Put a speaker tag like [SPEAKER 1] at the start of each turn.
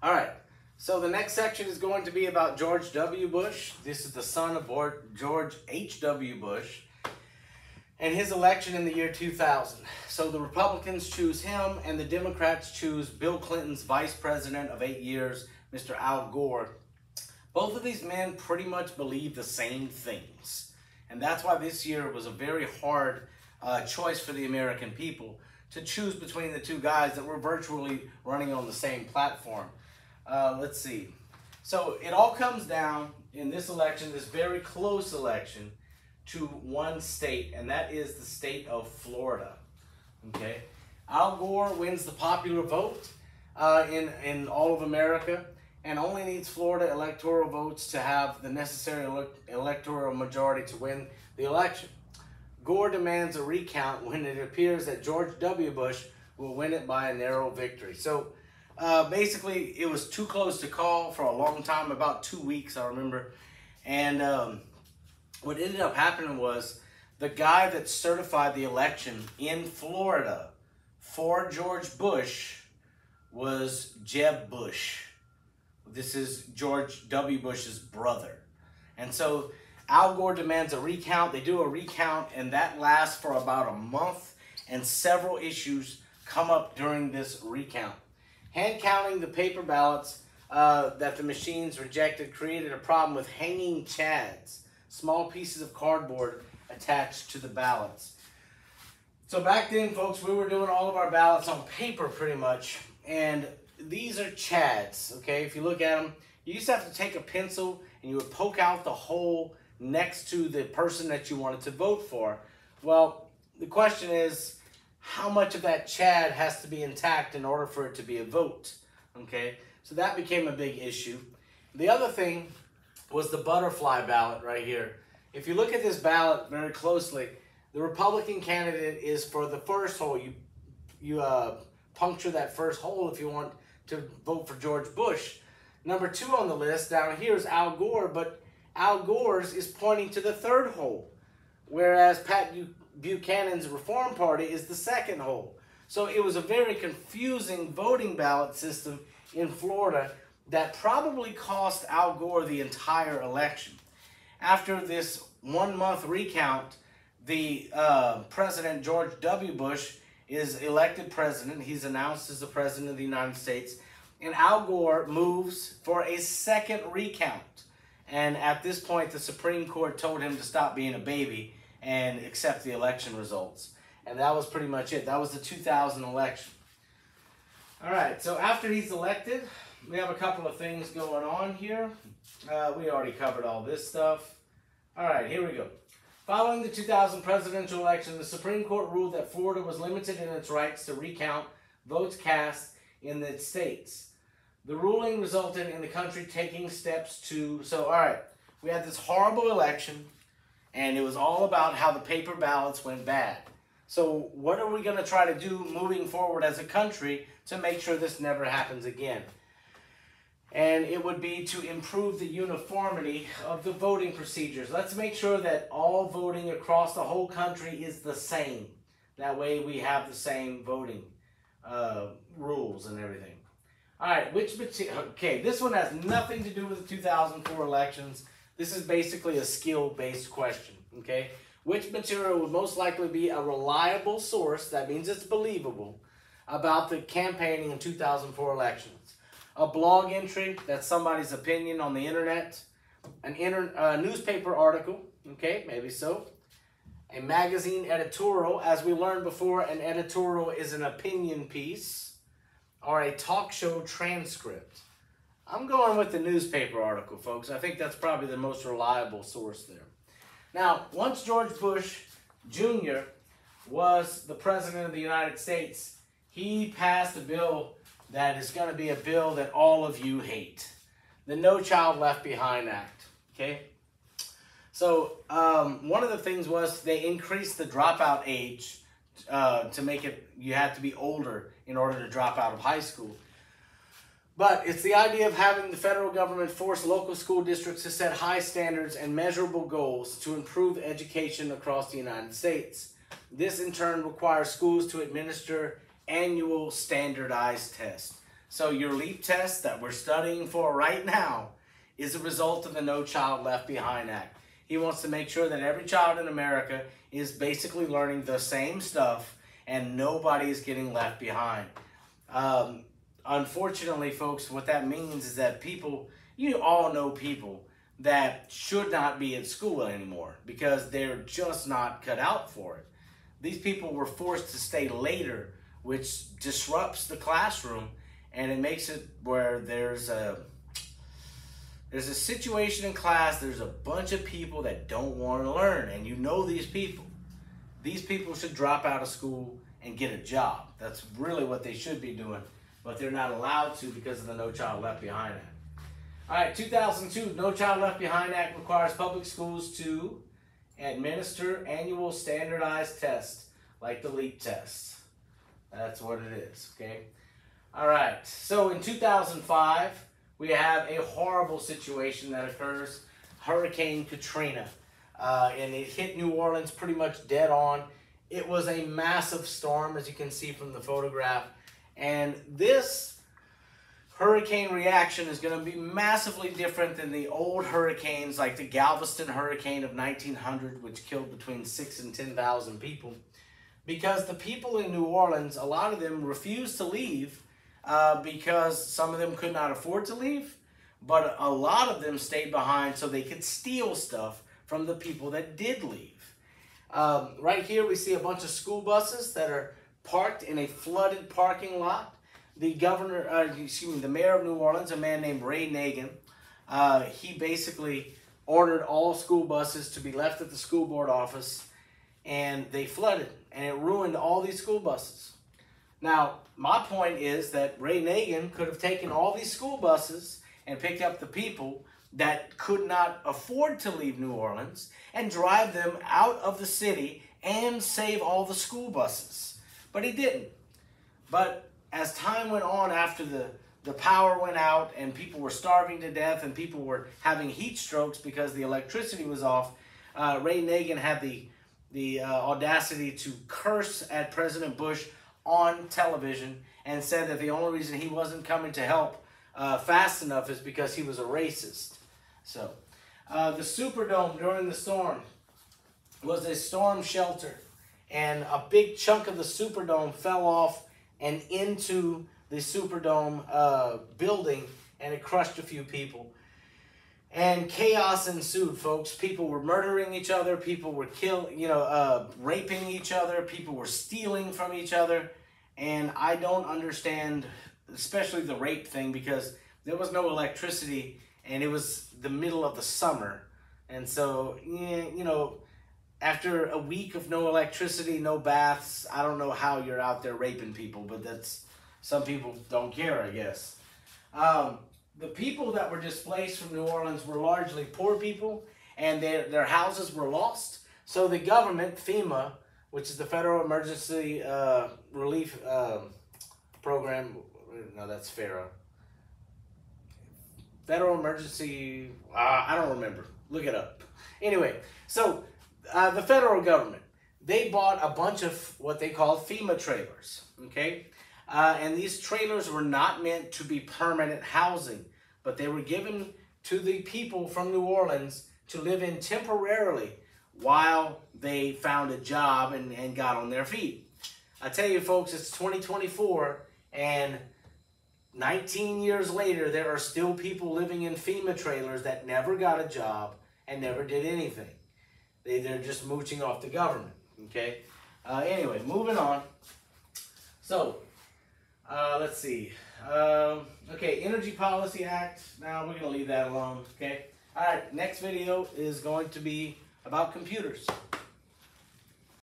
[SPEAKER 1] All right, so the next section is going to be about George W. Bush. This is the son of George H.W. Bush and his election in the year 2000. So the Republicans choose him and the Democrats choose Bill Clinton's vice president of 8 years, Mr. Al Gore. Both of these men pretty much believe the same things. And that's why this year was a very hard choice for the American people to choose between the two guys that were virtually running on the same platform. Let's see. So it all comes down in this election, this very close election, to one state, and that is the state of Florida. Okay, Al Gore wins the popular vote in all of America, and only needs Florida electoral votes to have the necessary electoral majority to win the election. Gore demands a recount when it appears that George W. Bush will win it by a narrow victory. So basically, it was too close to call for a long time, about 2 weeks, I remember. And what ended up happening was the guy that certified the election in Florida for George Bush was Jeb Bush. This is George W. Bush's brother. And so Al Gore demands a recount. They do a recount, and that lasts for about a month, and several issues come up during this recount. Hand counting the paper ballots that the machines rejected created a problem with hanging chads, small pieces of cardboard attached to the ballots. So back then, folks, we were doing all of our ballots on paper pretty much, and these are chads, okay? If you look at them, you used to have to take a pencil and you would poke out the hole next to the person that you wanted to vote for. Well, the question is, how much of that chad has to be intact in order for it to be a vote, okay? So that became a big issue. The other thing was the butterfly ballot right here. If you look at this ballot very closely, the Republican candidate is for the first hole. You puncture that first hole if you want to vote for George Bush. Number 2 on the list down here is Al Gore, but Al Gore's is pointing to the third hole, whereas Pat Buchanan's Reform Party is the second hole. So it was a very confusing voting ballot system in Florida that probably cost Al Gore the entire election. After this 1 month recount, the President George W. Bush is elected president. He's announced as the president of the United States. And Al Gore moves for a second recount. And at this point, the Supreme Court told him to stop being a baby and accept the election results. And that was pretty much it. That was the 2000 election. All right, so after he's elected, we have a couple of things going on here. We already covered all this stuff. All right, here we go. Following the 2000 presidential election, the Supreme Court ruled that Florida was limited in its rights to recount votes cast in its states. The ruling resulted in the country taking steps to... So, all right, we had this horrible election, and it was all about how the paper ballots went bad. So what are we going to try to do moving forward as a country to make sure this never happens again? And it would be to improve the uniformity of the voting procedures. Let's make sure that all voting across the whole country is the same. That way we have the same voting rules and everything. All right, okay, this one has nothing to do with the 2004 elections. This is basically a skill-based question, okay? Which material would most likely be a reliable source, that means it's believable, about the campaigning in 2004 elections? A blog entry, that's somebody's opinion on the internet. A newspaper article, okay, maybe so. A magazine editorial. As we learned before, an editorial is an opinion piece. Or a talk show transcript. I'm going with the newspaper article, folks. I think that's probably the most reliable source there. Now, once George Bush Jr. was the president of the United States, he passed a bill that is going to be a bill that all of you hate. The No Child Left Behind Act, okay? So, one of the things was they increased the dropout age to make it, you had to be older in order to drop out of high school. But it's the idea of having the federal government force local school districts to set high standards and measurable goals to improve education across the United States. This in turn requires schools to administer annual standardized tests. So your LEAP test that we're studying for right now is a result of the No Child Left Behind Act. He wants to make sure that every child in America is basically learning the same stuff and nobody is getting left behind. Unfortunately, folks, what that means is that people, you all know people that should not be at school anymore because they're just not cut out for it. These people were forced to stay later, which disrupts the classroom, and it makes it where there's a situation in class, there's a bunch of people that don't want to learn, and you know these people. These people should drop out of school and get a job. That's really what they should be doing, but they're not allowed to because of the No Child Left Behind Act. All right, 2002, No Child Left Behind Act requires public schools to administer annual standardized tests like the LEAP test. That's what it is, okay? All right, so in 2005, we have a horrible situation that occurs, Hurricane Katrina. And it hit New Orleans pretty much dead on. It was a massive storm, as you can see from the photograph. And this hurricane reaction is going to be massively different than the old hurricanes like the Galveston hurricane of 1900, which killed between 6,000 and 10,000 people. Because the people in New Orleans, a lot of them refused to leave because some of them could not afford to leave. But a lot of them stayed behind so they could steal stuff from the people that did leave. Right here we see a bunch of school buses that are parked in a flooded parking lot. The the mayor of New Orleans, a man named Ray Nagin, he basically ordered all school buses to be left at the school board office, and they flooded, and it ruined all these school buses. Now, my point is that Ray Nagin could have taken all these school buses and picked up the people that could not afford to leave New Orleans and drive them out of the city and save all the school buses. But he didn't. But as time went on, after the power went out and people were starving to death and people were having heat strokes because the electricity was off, Ray Nagin had the audacity to curse at President Bush on television and said that the only reason he wasn't coming to help fast enough is because he was a racist. So, the Superdome during the storm was a storm shelter, and a big chunk of the Superdome fell off and into the Superdome building, and it crushed a few people. And chaos ensued, folks. People were murdering each other. People were raping each other. People were stealing from each other. And I don't understand, especially the rape thing, because there was no electricity, and it was the middle of the summer. And so, after a week of no electricity, no baths, I don't know how you're out there raping people, but some people don't care, I guess. The people that were displaced from New Orleans were largely poor people, and their houses were lost. So the government, FEMA, which is the Federal Emergency Relief Program, no, that's FARA. Federal Emergency, I don't remember. Look it up. Anyway, so the federal government, they bought a bunch of what they call FEMA trailers, okay? And these trailers were not meant to be permanent housing, but they were given to the people from New Orleans to live in temporarily while they found a job and got on their feet. I tell you, folks, it's 2024, and 19 years later, there are still people living in FEMA trailers that never got a job and never did anything. They're just mooching off the government, okay? Anyway, moving on. So, let's see. Okay, Energy Policy Act. Now, we're going to leave that alone, okay? All right, next video is going to be about computers.